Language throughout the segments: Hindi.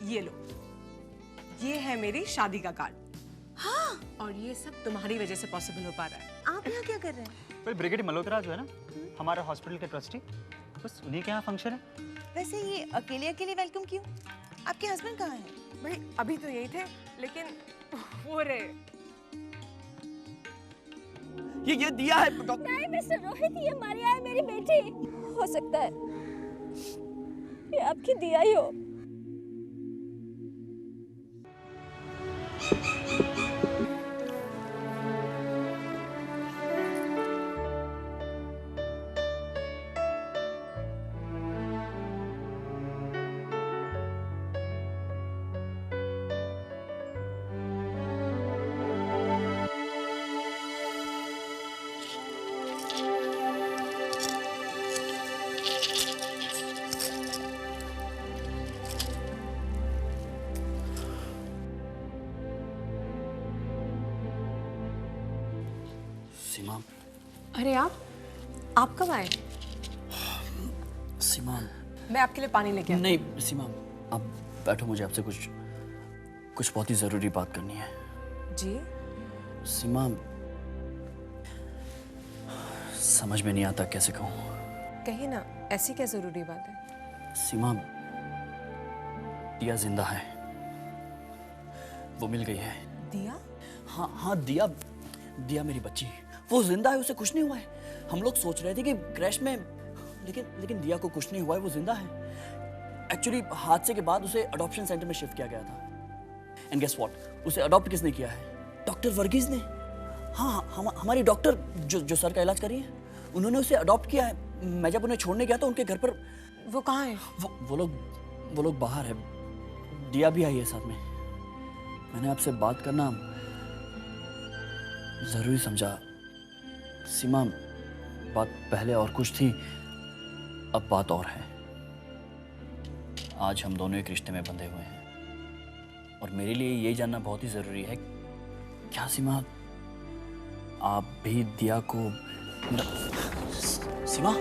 ये लो, ये है मेरी शादी का कार्ड। हाँ, और ये सब तुम्हारी वजह से पॉसिबल हो पा रहा है। आप यहाँ क्या कर रहे हैं? भाई ब्रिगेडियर मल्होत्रा जो है ना, हमारे हॉस्पिटल के ट्रस्टी, बस उन्हीं के यहाँ फंक्शन है। वैसे ये अकेले अकेले वेलकम क्यों? आपके हस्बैंड कहाँ हैं? भाई अभी तो यही थे, लेकिन वो रहे। ये दिया है नहीं मिस्टर रोहित, ये मारिया है मेरी बेटी। हो सकता है ये आपकी दिया ही हो। सीमा। अरे आप कब आए? सीमा, मैं आपके लिए पानी लेके आती हूँ। नहीं सीमा, आप बैठो, मुझे आपसे कुछ बहुत ही जरूरी बात करनी है। जी? सीमा, समझ में नहीं आता कैसे कहूँ। कहिए ना, ऐसी क्या जरूरी बात है? सीमा, दिया जिंदा है, वो मिल गई है। दिया? हाँ, दिया मेरी बच्ची, वो जिंदा है, उसे कुछ नहीं हुआ है। हम लोग सोच रहे थे कि क्रैश में, लेकिन दिया को कुछ नहीं हुआ है, वो जिंदा है। एक्चुअली हादसे के बाद उसे अडॉप्शन सेंटर में शिफ्ट किया गया था। एंड गेस व्हाट, उसे अडॉप्ट किसने किया है? डॉक्टर वर्गीज ने। हाँ, हमारी डॉक्टर जो सर का इलाज कर रही है, उन्होंने उसे अडॉप्ट किया है। मैं जब उन्हें छोड़ने गया तो उनके घर पर। वो कहाँ है? वो लोग बाहर है। दिया भी आई है साथ में। मैंने आपसे बात करना जरूरी समझा। सीमा, बात पहले और कुछ थी, अब बात और है। आज हम दोनों एक रिश्ते में बंधे हुए हैं और मेरे लिए ये जानना बहुत ही जरूरी है, क्या सीमा आप भी दिया को सीमा?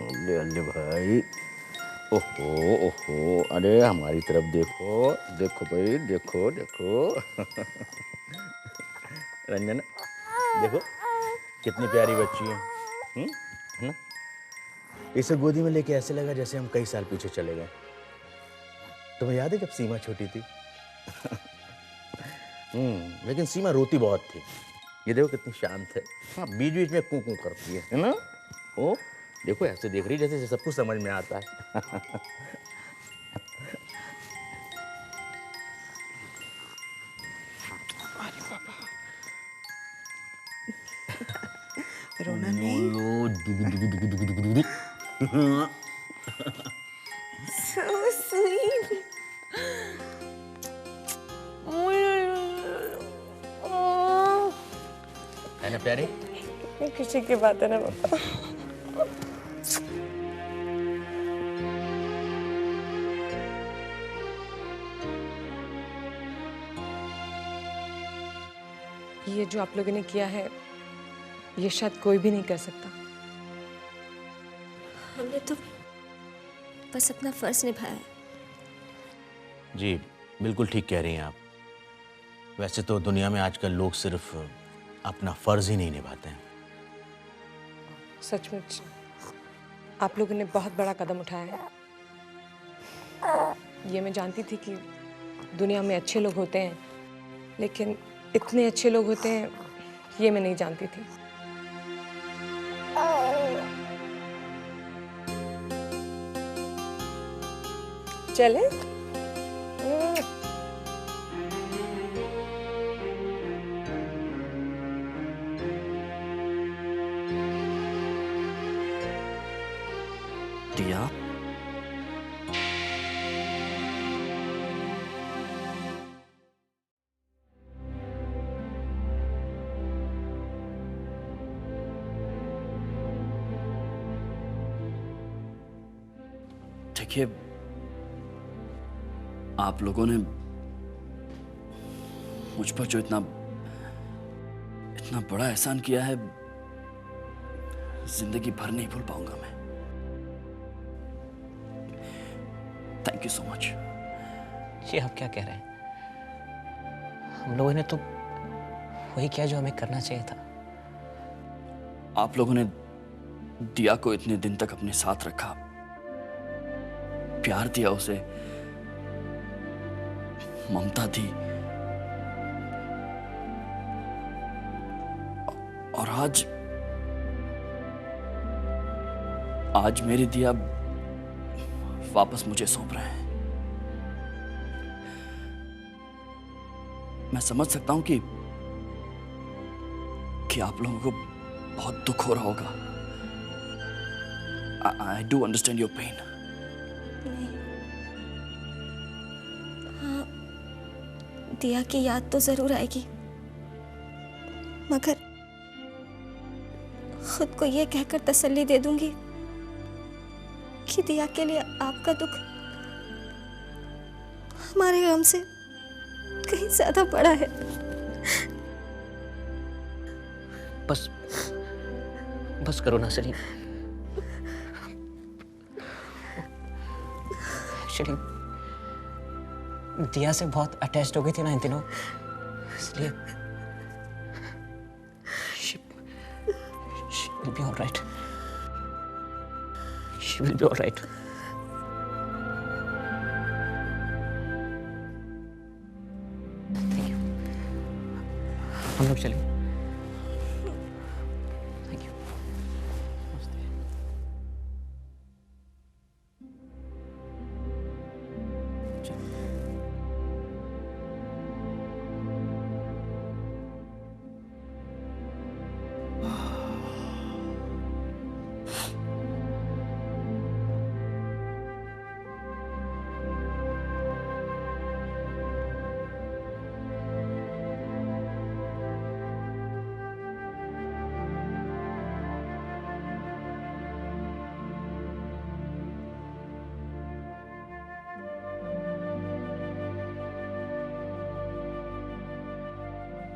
अल्ले अल्ले भाई, ओहो, अरे हमारी तरफ देखो भाई, देखो रंजना, देखो कितनी प्यारी बच्ची है ना? इसे गोदी में लेके ऐसे लगा जैसे हम कई साल पीछे चले गए। तुम्हें याद है जब सीमा छोटी थी? लेकिन सीमा रोती बहुत थी। ये देखो कितनी शांत है। हाँ, बीच बीच में कूं कूं करती है ना? ओ देखो, ऐसे देख रही जैसे सब कुछ समझ में आता है। रोना नहीं। So sweet. है ना प्यारी? खुशी की बात है ना पापा। ये जो आप लोगों ने किया है, ये शायद कोई भी नहीं कर सकता। हमने तो बस अपना फर्ज निभाया है। जी बिल्कुल ठीक कह रही हैं आप। वैसे तो दुनिया में आजकल लोग सिर्फ अपना फर्ज ही नहीं निभाते हैं। सचमुच आप लोगों ने बहुत बड़ा कदम उठाया है। ये मैं जानती थी कि दुनिया में अच्छे लोग होते हैं, लेकिन इतने अच्छे लोग होते हैं ये मैं नहीं जानती थी। चले? दिया, देखिए, आप लोगों ने मुझ पर जो इतना बड़ा एहसान किया है, जिंदगी भर नहीं भूल पाऊंगा मैं। Thank you so much. जी आप क्या कह रहे हैं? हम लोगों ने तो वही किया जो हमें करना चाहिए था। आप लोगों ने दिया को इतने दिन तक अपने साथ रखा, प्यार दिया उसे, ममता दी, और आज मेरी दिया वापस मुझे सौंप रहे हैं। मैं समझ सकता हूं कि आप लोगों को बहुत दुख हो रहा होगा। I do understand your pain. हाँ, दिया की याद तो जरूर आएगी, मगर खुद को ये कहकर तसल्ली दे दूंगी कि दिया के लिए आपका दुख हमारे गम से कहीं ज्यादा बड़ा है। बस करो ना सलीम। एक्चुअली दिया से बहुत अटैच्ड हो गई थी ना इन दिनों, इसलिए she will be all right. She will be all right. Thank you. हम लोग चलें। Thank you.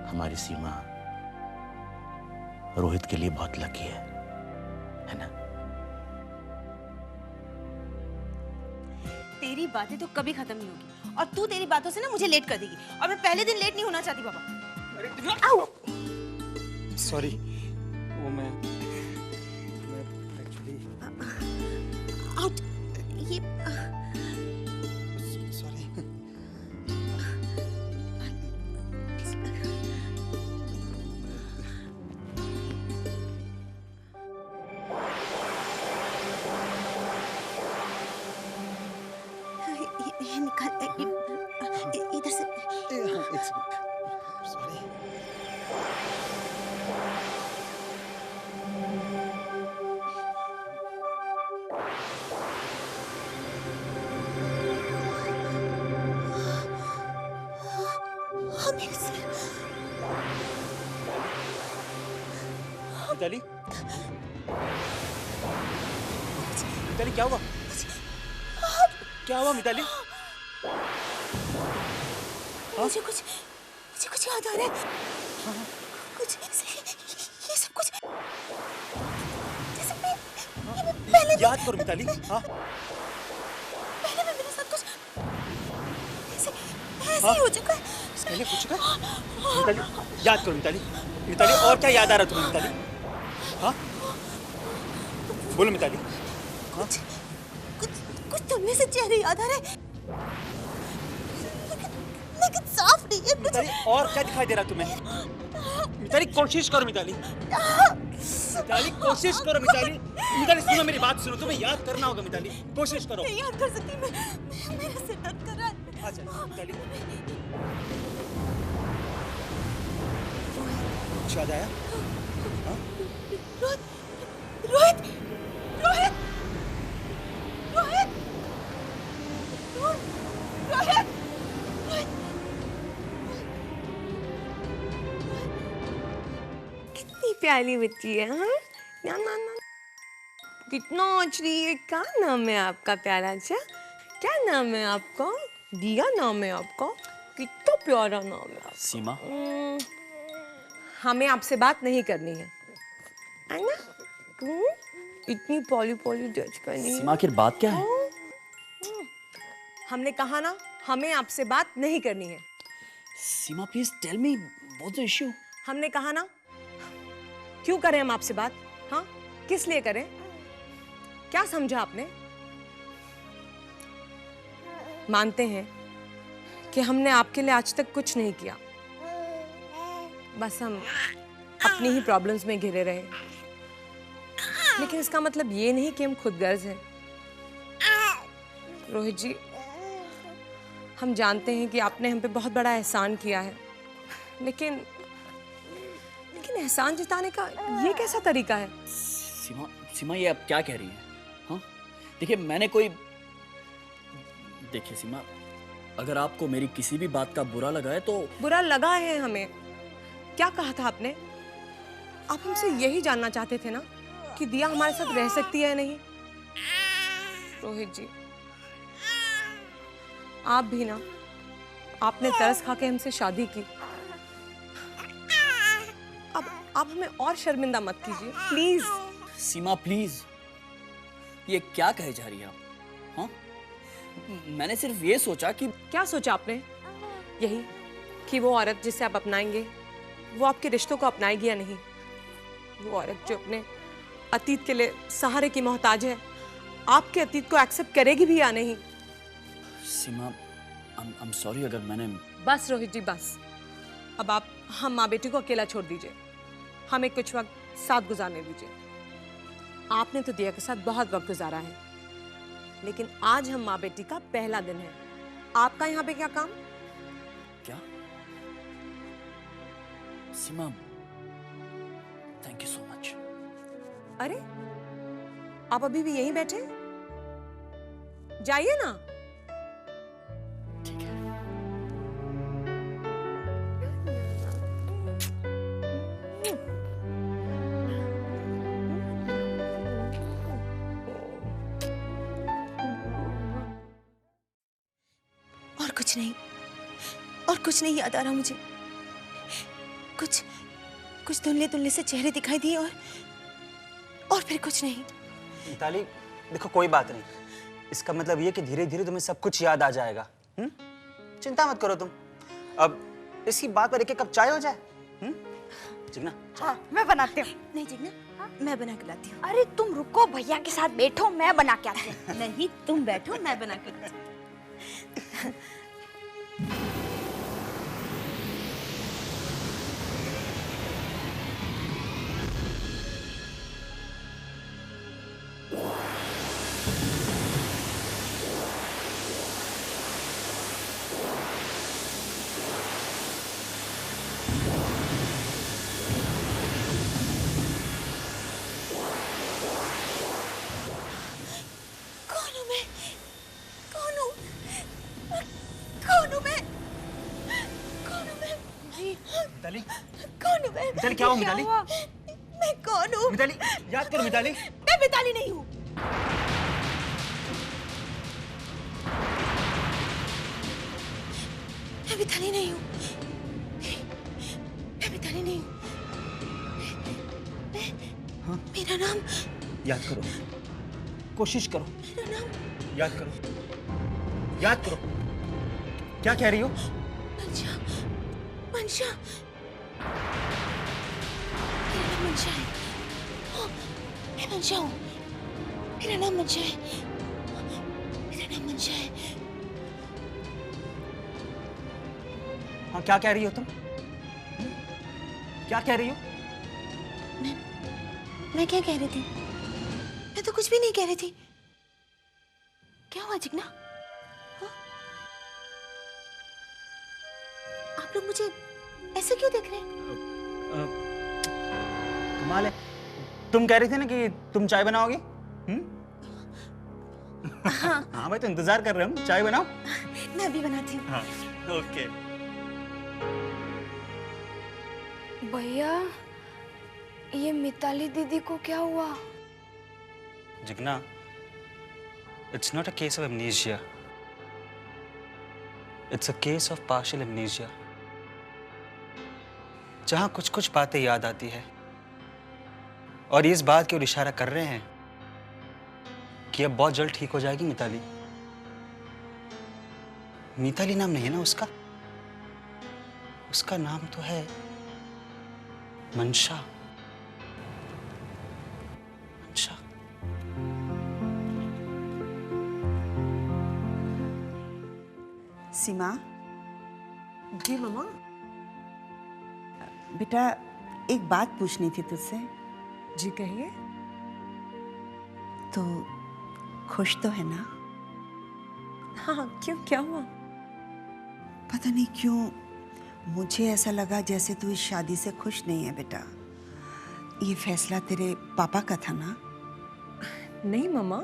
हमारी सीमा रोहित के लिए बहुत लकी है ना? तेरी बातें तो कभी खत्म नहीं होगी, और तू तेरी बातों से ना मुझे लेट कर देगी, और मैं पहले दिन लेट नहीं होना चाहती पापा। सॉरी, वो मैं एक्चुअली आउट ये सॉरी। ये निकाल इधर से। सॉरी। मिताली, मिताली क्या हुआ? क्या हुआ मिताली? मुझे कुछ याद आ रहा है। कुछ ये सब कुछ जैसे पहले याद करो मिताली। हाँ पहले में मेरे साथ कुछ ऐसे ही हो चुका है। पहले हो चुका है? मिताली याद करो मिताली। मिताली और क्या याद आ रहा तुम्हें मिताली? हाँ बोलो मिताली। हाँ कुछ तुमने से चेहरे याद आ रहे हैं, लेकिन साफ नहीं है। मिताली और क्या दिखाई दे रहा तुम्हें? मिताली कोशिश करो मिताली। मिताली कोशिश करो मिताली। मिताली सुनो मेरी बात सुनो, तुम्हें याद करना होगा मिताली, कोशिश करो। नहीं याद कर सकती मैं, मेरा सिर दर्द कर रहा है। अच्छा मिताली कुछ याद आया? हाँ? रोहित रोहित रोहित रोहित रोहित रोहित। कितनी प्यारी बच्ची है। हाँ ना ना ना, कितना अच्छी है। क्या नाम है आपका प्यारा सा? क्या नाम है आपका? दिया नाम है आपका? कितना प्यारा नाम है। सीमा, हमें आपसे बात नहीं करनी है ना? इतनी पॉली पॉली जज करनी है। सीमा आखिर बात क्या है? हमने कहा ना, हमें आपसे बात नहीं करनी है। Seema please tell me what's the issue? हमने कहा ना, क्यों करें हम आपसे बात? हाँ, किस लिए करें? क्या समझा आपने? मानते हैं कि हमने आपके लिए आज तक कुछ नहीं किया, बस हम अपनी ही प्रॉब्लम्स में घिरे रहे, लेकिन इसका मतलब ये नहीं कि हम खुदगर्ज हैं। रोहित जी, हम जानते हैं कि आपने हम पे बहुत बड़ा एहसान किया है, लेकिन एहसान जताने का ये कैसा तरीका है? सीमा, सीमा ये आप क्या कह रही हैं? हाँ, देखिए मैंने कोई, देखिए सीमा, अगर आपको मेरी किसी भी बात का बुरा लगा है तो। बुरा लगा है हमें? क्या कहा था आपने? आप हमसे यही जानना चाहते थे ना कि दिया हमारे साथ रह सकती है या नहीं? रोहित जी, आप भी ना, आपने तरस खा के हमसे शादी की। अब आप हमें और शर्मिंदा मत कीजिए प्लीज। सीमा प्लीज, ये क्या कहे जा रही है आप? हाँ, मैंने सिर्फ ये सोचा कि। क्या सोचा आपने? यही कि वो औरत जिसे आप अपनाएंगे वो आपके रिश्तों को अपनाएगी या नहीं? वो औरत जो अपने अतीत के लिए सहारे की मोहताज है, आपके अतीत को एक्सेप्ट करेगी भी या नहीं? सीमा, I'm sorry अगर मैंने। बस रोहित जी बस, अब आप हम माँ बेटी को अकेला छोड़ दीजिए, हमें कुछ वक्त साथ गुजारने दीजिए। आपने तो दिया के साथ बहुत वक्त गुजारा है, लेकिन आज हम माँ बेटी का पहला दिन है। आपका यहाँ पे क्या काम? क्या? सीमा, थैंक यू सो मच। अरे, आप अभी भी यहीं बैठे? जाइए ना। ठीक है। और कुछ नहीं, और कुछ नहीं याद आ रहा मुझे। कुछ कुछ धुंधले धुंधले से चेहरे दिखाई दिए और फिर कुछ नहीं। मिताली, देखो कोई बात नहीं, इसका मतलब ये कि धीरे धीरे तुम्हें सब कुछ याद आ जाएगा। चिंता मत करो तुम। अब इसी बात पर एक कप चाय हो जाए। जिग्ना, हाँ, मैं बनाती हूँ। नहीं जिग्ना, मैं बना के लाती हूँ। अरे तुम रुको, भैया के साथ बैठो, मैं बना के आती हूँ। नहीं, तुम बैठो, मैं बना के लाती हूँ। मिताली, कौन हूँ मैं? मिताली क्या हुआ मिताली? मैं कौन हूँ? मिताली, याद करो मिताली। मैं मिताली नहीं हूँ। मैं मिताली नहीं हूँ। मैं मिताली नहीं हूँ। मेरा नाम। याद करो, कोशिश करो। मेरा नाम याद करो, याद करो। क्या कह रही हो? मंशा। मंशा। मेरा नाम मंशा है। हाँ, मैं मंशा हूँ। मेरा नाम मंशा है। मेरा नाम मंशा है। हाँ, क्या कह रही हो तुम? क्या कह रही हो? मैं क्या कह रही थी? मैं तो कुछ भी नहीं कह रही थी। क्या हुआ जिग्ना? हाँ? आप लोग मुझे ऐसे क्यों देख रहे हैं? कमाल है, तुम कह रही थी ना कि तुम चाय बनाओगी? हाँ भाई, तो इंतजार कर रहे हम। चाय बनाओ। मैं अभी बनाती हूँ। हाँ, ओके। भैया, ये मिताली दीदी को क्या हुआ? Jigna, it's not a case of amnesia. It's a case of partial amnesia, जहां कुछ कुछ बातें याद आती है और ये इस बात की ओर इशारा कर रहे हैं कि अब बहुत जल्द ठीक हो जाएगी मिताली। मिताली नाम नहीं है ना उसका? उसका नाम तो है मंशा। मंशा। सीमा, जी मम्मा। बेटा एक बात पूछनी थी तुझसे। जी कहिए। तो खुश तो है ना? हाँ, क्यों, क्या हुआ? पता नहीं क्यों मुझे ऐसा लगा जैसे तू इस शादी से खुश नहीं है बेटा। ये फैसला तेरे पापा का था ना? नहीं मम्मा,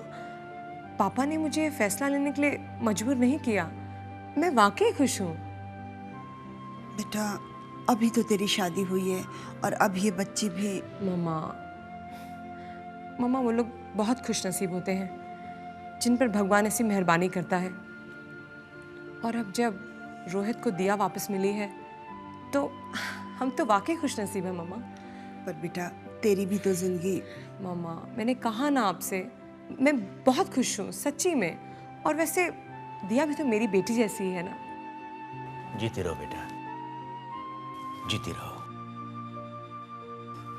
पापा ने मुझे फैसला लेने के लिए मजबूर नहीं किया। मैं वाकई खुश हूँ। बेटा अभी तो तेरी शादी हुई है और अब ये बच्ची भी। मम्मा वो लोग बहुत खुश नसीब होते हैं जिन पर भगवान ऐसी मेहरबानी करता है। और अब जब रोहित को दिया वापस मिली है तो हम तो वाकई खुश नसीब हैं मम्मा। पर बेटा तेरी भी तो जिंदगी। मम्मा मैंने कहा ना आपसे, मैं बहुत खुश हूँ सच्ची में। और वैसे दिया भी तो मेरी बेटी जैसी ही है ना। जीती रहो बेटा, जीती रहो।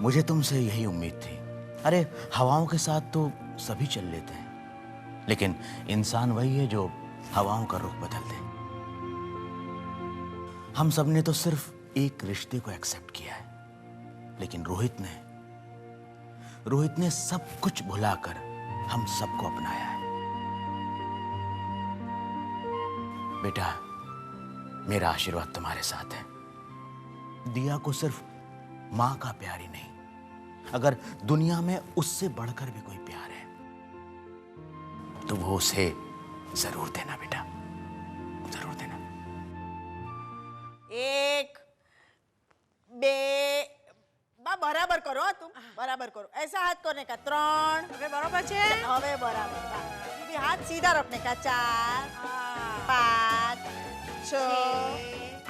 मुझे तुमसे यही उम्मीद थी। अरे हवाओं के साथ तो सभी चल लेते हैं, लेकिन इंसान वही है जो हवाओं का रुख बदल दे। हम सबने तो सिर्फ एक रिश्ते को एक्सेप्ट किया है, लेकिन रोहित ने सब कुछ भुलाकर हम सबको अपनाया है। बेटा मेरा आशीर्वाद तुम्हारे साथ है। दिया को सिर्फ मां का प्यार ही नहीं, अगर दुनिया में उससे बढ़कर भी कोई प्यार है तो वो उसे जरूर देना बेटा, जरूर देना। एक बे बा बराबर करो हाँ, तुम बराबर करो। ऐसा हाथ करने का 3 હવે બરાબર છે હવે બરાબર બા भी हाथ सीधा रखने का 4 5 6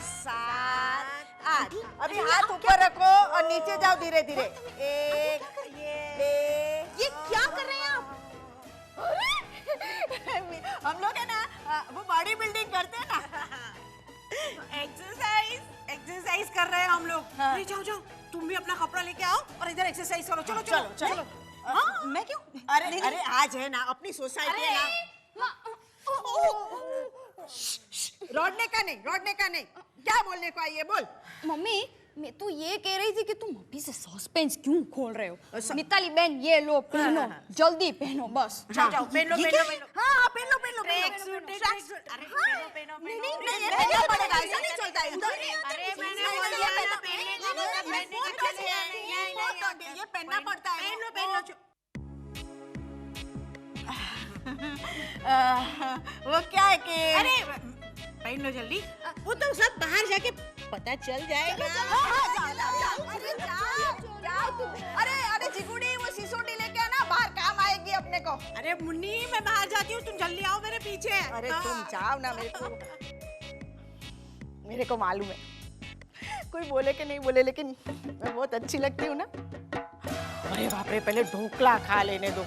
7 8 अभी हाथ ऊपर रखो और नीचे जाओ धीरे धीरे। 1 2 ये क्या कर रहे हैं आप? हम लोग है ना वो बॉडी बिल्डिंग करते हैं ना। एक्सरसाइज कर रहे हैं हम लोग। अरे जाओ जाओ, तुम भी अपना कपड़ा लेके आओ और इधर एक्सरसाइज करो। चलो चलो चलो। हाँ मैं क्यों? अरे अरे आज है ना अपनी सोसाइटी है ना। रोडने का नहीं। क्या बोलने को आई है बोल। मम्मी मैं तो ये कह रही थी कि तुम अभी से सस्पेंस क्यों खोल रहे हो? मिताली बहन ये लो पहनो, जल्दी पहनो बस। जाओ जाओ, पहन लो। हाँ पहन लो। अरे पहनो। नहीं ये पहनना पड़ेगा, ऐसा नहीं चलता है। अरे मैंने बोला ना पहनने का। ये पहनना पड़ता है। पहन लो। वो क्या है कि अरे पहन लो जल्दी। वो तो सब बाहर जाके पता चल जाएगा। अरे चिकुड़ी वो सिसोटी लेके आना, बाहर काम आएगी अपने को। अरे मुन्नी मैं बाहर जाती हूँ, तुम जल्दी आओ मेरे पीछे। अरे तुम जाओ ना, मेरे को मालूम है कोई बोले कि नहीं बोले, लेकिन मैं बहुत अच्छी लगती हूँ ना। अरे बाप रे, पहले ढोकला खा लेने दो।